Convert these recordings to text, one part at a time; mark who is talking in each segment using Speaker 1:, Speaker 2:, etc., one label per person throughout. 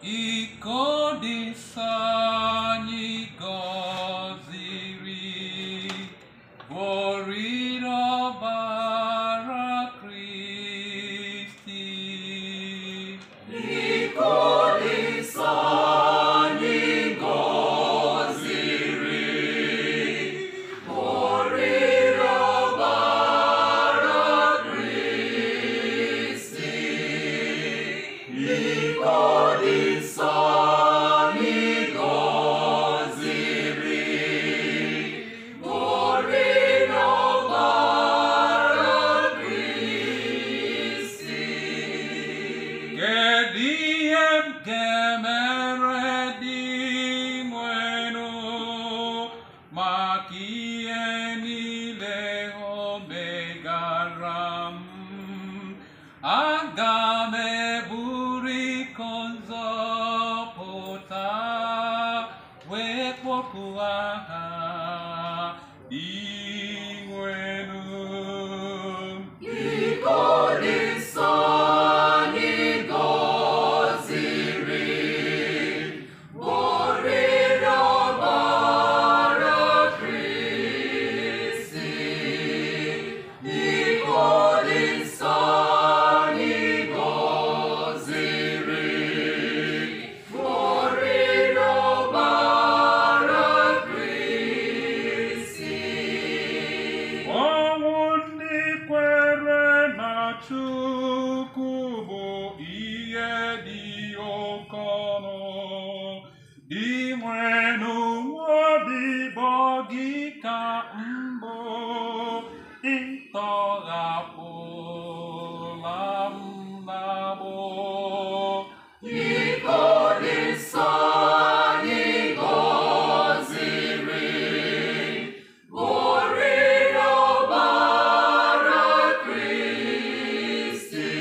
Speaker 1: iko disani goziri voriro bara Christi
Speaker 2: iko disani goziri voriro bara Christi iko disani goziri voriro bara Christi
Speaker 1: Gediem gemeredi mueno makieni leho megaram agame buri konzo pota wepokuaha ingwenum
Speaker 2: iko disani goziri voriro bara Christi iko disani goziri voriro bara Christi
Speaker 1: Owundi kwere na Chukwu bụ ihe dị okono dị nwenu obibo gị ka mbụ ịtọghapụla m n'agbụ
Speaker 2: iko disani goziri voriro bara Christi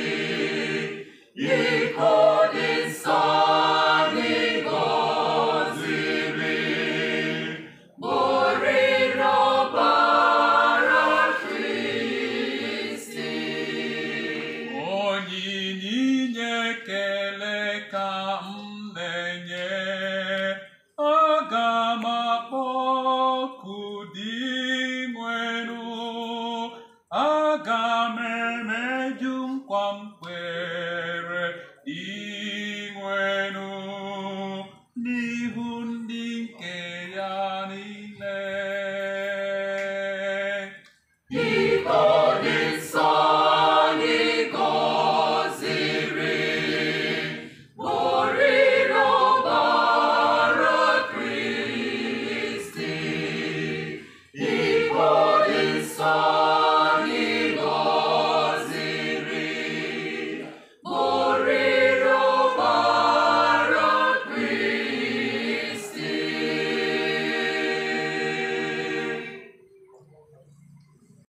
Speaker 2: iko disani goziri voriro bara Christi
Speaker 1: onyinye ekele ka